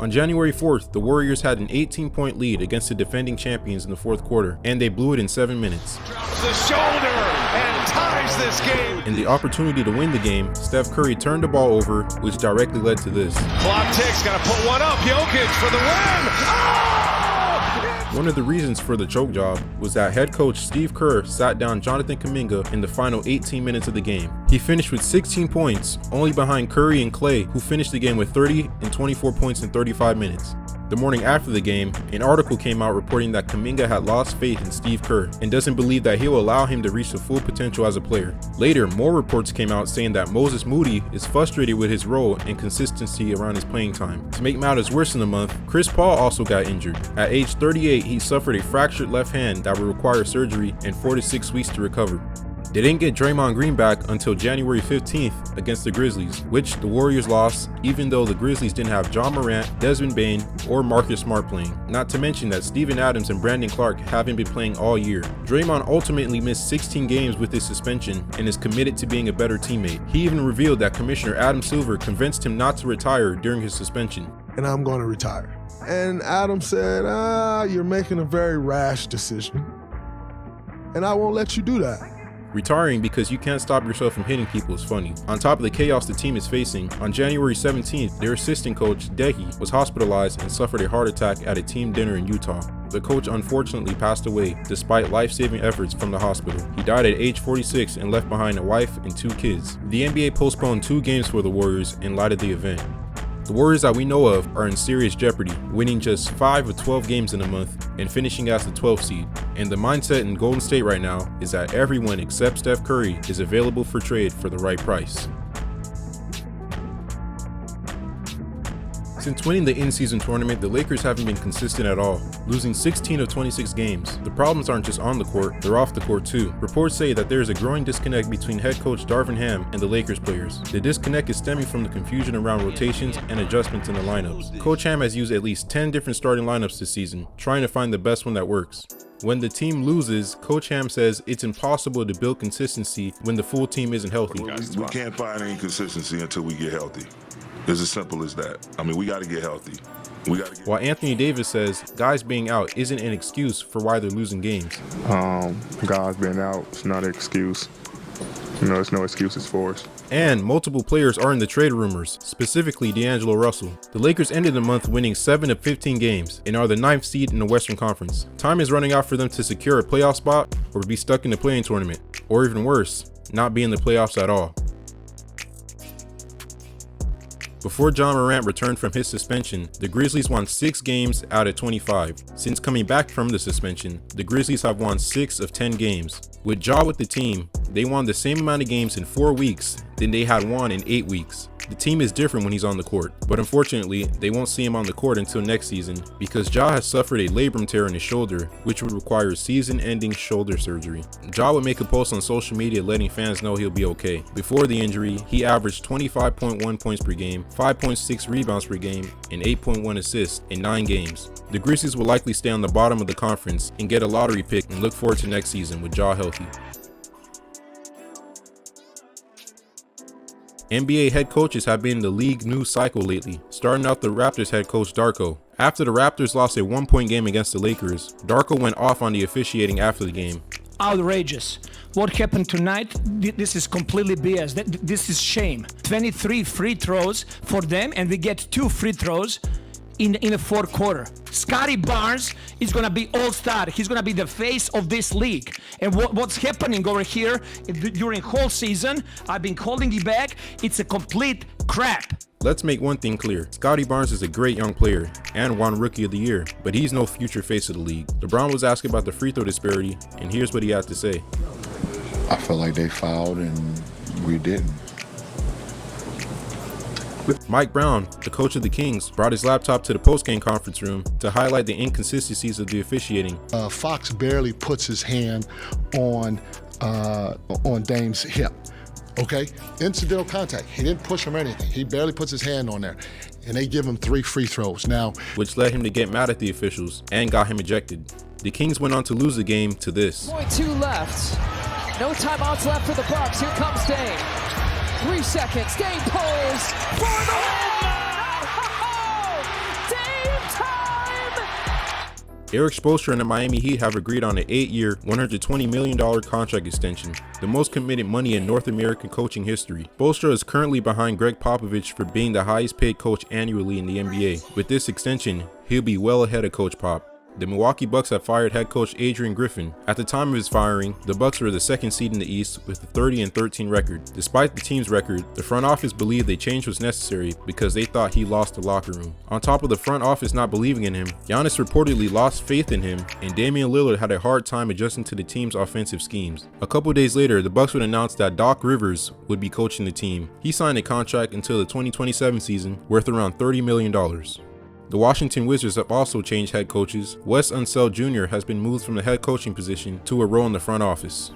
On January 4th, the Warriors had an 18-point lead against the defending champions in the fourth quarter, and they blew it in 7 minutes. Drops the shoulder and ties this game. In the opportunity to win the game, Steph Curry turned the ball over, which directly led to this. Clock ticks, gotta put one up. Jokic for the win. Oh! One of the reasons for the choke job was that head coach Steve Kerr sat down Jonathan Kuminga in the final 18 minutes of the game. He finished with 16 points, only behind Curry and Klay, who finished the game with 30 and 24 points in 35 minutes. The morning after the game, an article came out reporting that Kuminga had lost faith in Steve Kerr and doesn't believe that he'll allow him to reach the full potential as a player. Later, more reports came out saying that Moses Moody is frustrated with his role and consistency around his playing time. To make matters worse in the month, Chris Paul also got injured. At age 38, he suffered a fractured left hand that would require surgery and 4 to 6 weeks to recover. They didn't get Draymond Green back until January 15th against the Grizzlies, which the Warriors lost even though the Grizzlies didn't have Ja Morant, Desmond Bane, or Marcus Smart playing. Not to mention that Steven Adams and Brandon Clark haven't been playing all year. Draymond ultimately missed 16 games with his suspension and is committed to being a better teammate. He even revealed that Commissioner Adam Silver convinced him not to retire during his suspension. And I'm going to retire. And Adam said, you're making a very rash decision, and I won't let you do that. Retiring because you can't stop yourself from hitting people is funny. On top of the chaos the team is facing, on January 17th, their assistant coach, Dehi, was hospitalized and suffered a heart attack at a team dinner in Utah. The coach unfortunately passed away despite life-saving efforts from the hospital. He died at age 46 and left behind a wife and 2 kids. The NBA postponed 2 games for the Warriors in light of the event. The Warriors that we know of are in serious jeopardy, winning just 5 of 12 games in a month and finishing as the 12th seed. And the mindset in Golden State right now is that everyone except Steph Curry is available for trade for the right price. Since winning the in-season tournament, the Lakers haven't been consistent at all, losing 16 of 26 games. The problems aren't just on the court, they're off the court too. Reports say that there is a growing disconnect between head coach Darvin Ham and the Lakers players. The disconnect is stemming from the confusion around rotations and adjustments in the lineups. Coach Ham has used at least 10 different starting lineups this season, trying to find the best one that works. When the team loses, Coach Ham says it's impossible to build consistency when the full team isn't healthy. We can't find any consistency until we get healthy. It's as simple as that. I mean, we got to get healthy. While Anthony Davis says guys being out isn't an excuse for why they're losing games. Guys being out is not an excuse. There's no excuses for us. And multiple players are in the trade rumors, specifically D'Angelo Russell. The Lakers ended the month winning 7 of 15 games and are the 9th seed in the Western Conference. Time is running out for them to secure a playoff spot or be stuck in the play-in tournament, or even worse, not be in the playoffs at all. Before Ja Morant returned from his suspension, the Grizzlies won 6 games out of 25. Since coming back from the suspension, the Grizzlies have won 6 of 10 games. With Ja with the team, they won the same amount of games in 4 weeks than they had won in 8 weeks. The team is different when he's on the court, but unfortunately, they won't see him on the court until next season because Ja has suffered a labrum tear in his shoulder, which would require season-ending shoulder surgery. Ja would make a post on social media letting fans know he'll be okay. Before the injury, he averaged 25.1 points per game, 5.6 rebounds per game, and 8.1 assists in 9 games. The Grizzlies will likely stay on the bottom of the conference and get a lottery pick and look forward to next season with Ja healthy. NBA head coaches have been in the league news cycle lately, starting out the Raptors head coach Darko. After the Raptors lost a 1-point game against the Lakers, Darko went off on the officiating after the game. Outrageous. What happened tonight, this is completely BS. This is shame. 23 free throws for them, and we get 2 free throws in the fourth quarter. Scotty Barnes is going to be all-star. He's going to be the face of this league. And what's happening over here during whole season, I've been calling it back, it's a complete crap. Let's make one thing clear. Scotty Barnes is a great young player and won Rookie of the Year, but he's no future face of the league. LeBron was asked about the free throw disparity, and here's what he had to say. I felt like they fouled and we didn't. Mike Brown, the coach of the Kings, brought his laptop to the postgame conference room to highlight the inconsistencies of the officiating. Fox barely puts his hand on Dame's hip. Okay, incidental contact. He didn't push him or anything. He barely puts his hand on there, and they give him 3 free throws. Now, which led him to get mad at the officials and got him ejected. The Kings went on to lose the game to this. 0.2 left. No timeouts left for the Bucks. Here comes Dame. 3 seconds. Dame pulls for the win. Eric Spoelstra and the Miami Heat have agreed on an 8-year, $120 million contract extension, the most committed money in North American coaching history. Spoelstra is currently behind Greg Popovich for being the highest paid coach annually in the NBA. With this extension, he'll be well ahead of Coach Pop. The Milwaukee Bucks have fired head coach Adrian Griffin. At the time of his firing, the Bucks were the second seed in the East with a 30-13 record. Despite the team's record, the front office believed the change was necessary because they thought he lost the locker room. On top of the front office not believing in him, Giannis reportedly lost faith in him, and Damian Lillard had a hard time adjusting to the team's offensive schemes. A couple days later, the Bucks would announce that Doc Rivers would be coaching the team. He signed a contract until the 2027 season worth around $30 million. The Washington Wizards have also changed head coaches. Wes Unseld Jr. has been moved from the head coaching position to a role in the front office.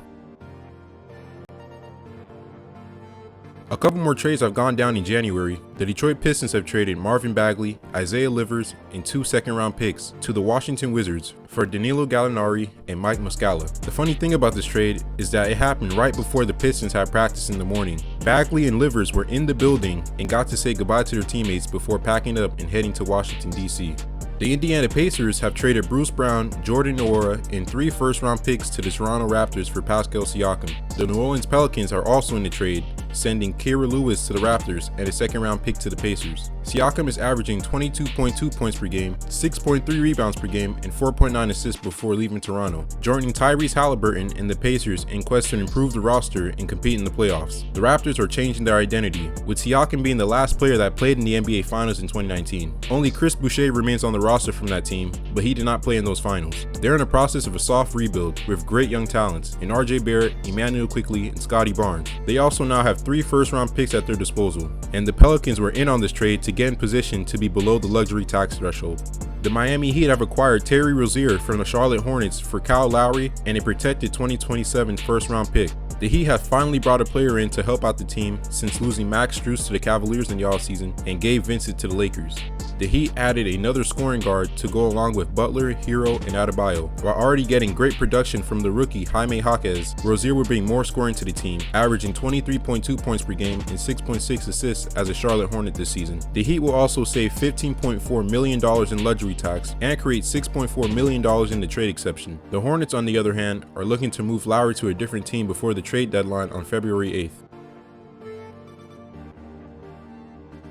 A couple more trades have gone down in January. The Detroit Pistons have traded Marvin Bagley, Isaiah Livers, and 2 second-round picks to the Washington Wizards for Danilo Gallinari and Mike Muscala. The funny thing about this trade is that it happened right before the Pistons had practice in the morning. Bagley and Livers were in the building and got to say goodbye to their teammates before packing up and heading to Washington, D.C. The Indiana Pacers have traded Bruce Brown, Jordan Nwora, and 3 first-round picks to the Toronto Raptors for Pascal Siakam. The New Orleans Pelicans are also in the trade, sending Kira Lewis to the Raptors and a second-round pick to the Pacers. Siakam is averaging 22.2 points per game, 6.3 rebounds per game, and 4.9 assists before leaving Toronto, joining Tyrese Halliburton and the Pacers in quest to improve the roster and compete in the playoffs. The Raptors are changing their identity, with Siakam being the last player that played in the NBA Finals in 2019. Only Chris Boucher remains on the roster from that team, but he did not play in those finals. They're in the process of a soft rebuild with great young talents in RJ Barrett, Emmanuel Quickley, and Scotty Barnes. They also now have 3 first-round picks at their disposal, and the Pelicans were in on this trade to get in position to be below the luxury tax threshold. The Miami Heat have acquired Terry Rozier from the Charlotte Hornets for Kyle Lowry and a protected 2027 first-round pick. The Heat have finally brought a player in to help out the team since losing Max Strus to the Cavaliers in the offseason and Gabe Vincent to the Lakers. The Heat added another scoring guard to go along with Butler, Hero, and Adebayo. While already getting great production from the rookie Jaime Jaquez, Rozier will bring more scoring to the team, averaging 23.2 points per game and 6.6 assists as a Charlotte Hornet this season. The Heat will also save $15.4 million in luxury tax and create $6.4 million in the trade exception. The Hornets, on the other hand, are looking to move Lowry to a different team before the trade deadline on February 8th.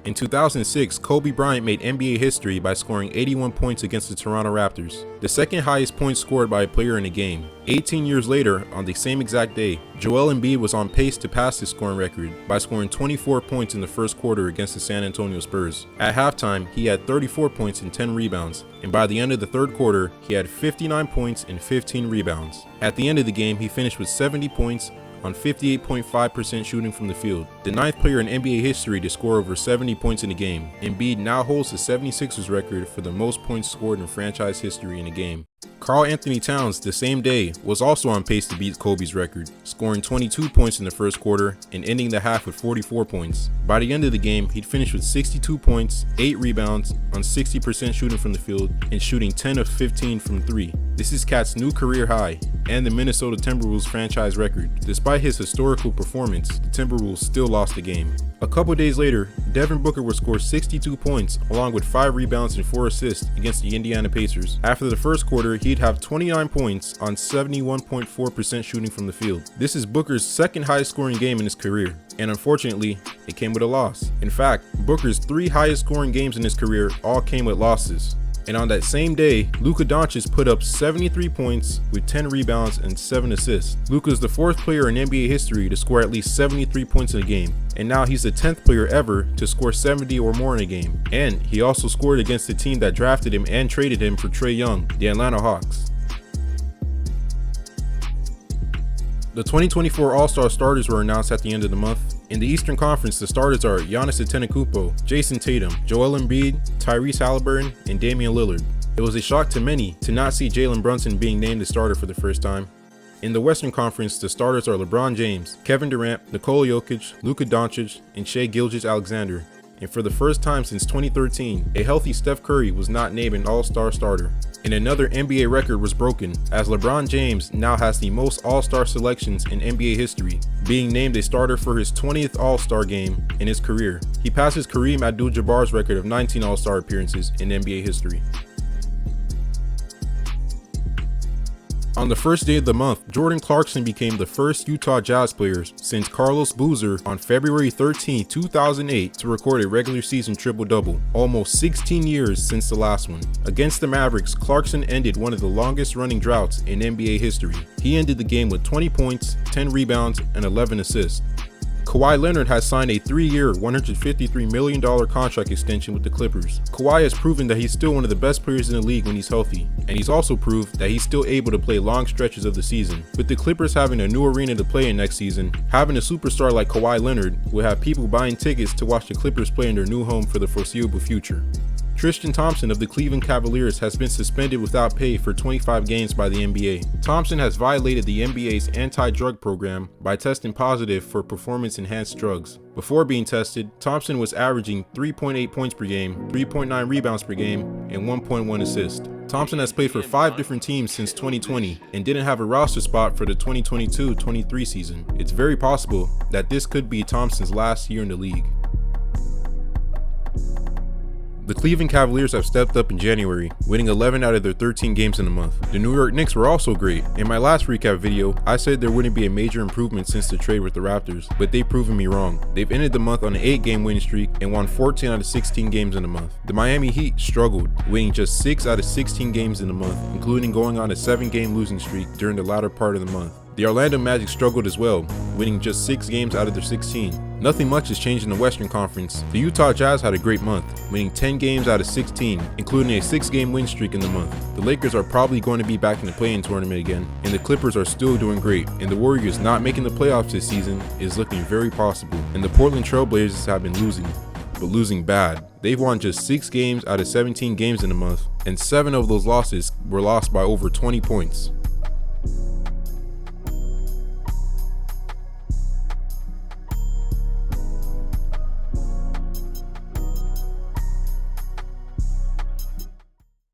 In 2006, Kobe Bryant made NBA history by scoring 81 points against the Toronto Raptors, the second highest points scored by a player in a game. 18 years later, on the same exact day, Joel Embiid was on pace to pass his scoring record by scoring 24 points in the first quarter against the San Antonio Spurs. At halftime, he had 34 points and 10 rebounds, and by the end of the third quarter, he had 59 points and 15 rebounds. At the end of the game, he finished with 70 points on 58.5% shooting from the field, the 9th player in NBA history to score over 70 points in a game. Embiid now holds the 76ers record for the most points scored in franchise history in a game. Karl Anthony Towns, the same day, was also on pace to beat Kobe's record, scoring 22 points in the first quarter and ending the half with 44 points. By the end of the game, he'd finished with 62 points, 8 rebounds, on 60% shooting from the field, and shooting 10 of 15 from 3. This is Cat's new career high and the Minnesota Timberwolves franchise record. Despite his historical performance, the Timberwolves still lost the game. A couple days later, Devin Booker would score 62 points along with 5 rebounds and 4 assists against the Indiana Pacers. After the first quarter, he'd have 29 points on 71.4% shooting from the field. This is Booker's second highest scoring game in his career, and unfortunately, it came with a loss. In fact, Booker's 3 highest scoring games in his career all came with losses. And on that same day, Luka Doncic put up 73 points with 10 rebounds and 7 assists. Luka is the 4th player in NBA history to score at least 73 points in a game, and now he's the 10th player ever to score 70 or more in a game. And he also scored against the team that drafted him and traded him for Trae Young, the Atlanta Hawks. The 2024 All-Star starters were announced at the end of the month. In the Eastern Conference, the starters are Giannis Antetokounmpo, Jason Tatum, Joel Embiid, Tyrese Halliburton, and Damian Lillard. It was a shock to many to not see Jalen Brunson being named the starter for the first time. In the Western Conference, the starters are LeBron James, Kevin Durant, Nikola Jokic, Luka Doncic, and Shai Gilgeous-Alexander. And for the first time since 2013, a healthy Steph Curry was not named an All-Star starter. And another NBA record was broken, as LeBron James now has the most All-Star selections in NBA history, being named a starter for his 20th All-Star game in his career. He passes Kareem Abdul-Jabbar's record of 19 All-Star appearances in NBA history. On the first day of the month, Jordan Clarkson became the first Utah Jazz player since Carlos Boozer on February 13, 2008 to record a regular season triple-double, almost 16 years since the last one. Against the Mavericks, Clarkson ended one of the longest running droughts in NBA history. He ended the game with 20 points, 10 rebounds, and 11 assists. Kawhi Leonard has signed a 3-year, $153 million contract extension with the Clippers. Kawhi has proven that he's still one of the best players in the league when he's healthy, and he's also proved that he's still able to play long stretches of the season. With the Clippers having a new arena to play in next season, having a superstar like Kawhi Leonard will have people buying tickets to watch the Clippers play in their new home for the foreseeable future. Tristan Thompson of the Cleveland Cavaliers has been suspended without pay for 25 games by the NBA. Thompson has violated the NBA's anti-drug program by testing positive for performance-enhanced drugs. Before being tested, Thompson was averaging 3.8 points per game, 3.9 rebounds per game, and 1.1 assists. Thompson has played for 5 different teams since 2020 and didn't have a roster spot for the 2022-23 season. It's very possible that this could be Thompson's last year in the league. The Cleveland Cavaliers have stepped up in January, winning 11 out of their 13 games in the month. The New York Knicks were also great. In my last recap video, I said there wouldn't be a major improvement since the trade with the Raptors, but they've proven me wrong. They've ended the month on an 8-game winning streak and won 14 out of 16 games in the month. The Miami Heat struggled, winning just 6 out of 16 games in the month, including going on a 7-game losing streak during the latter part of the month. The Orlando Magic struggled as well, winning just 6 games out of their 16. Nothing much has changed in the Western Conference. The Utah Jazz had a great month, winning 10 games out of 16, including a 6-game win streak in the month. The Lakers are probably going to be back in the play-in tournament again, and the Clippers are still doing great, and the Warriors not making the playoffs this season is looking very possible. And the Portland Trail Blazers have been losing, but losing bad. They've won just 6 games out of 17 games in the month, and 7 of those losses were lost by over 20 points.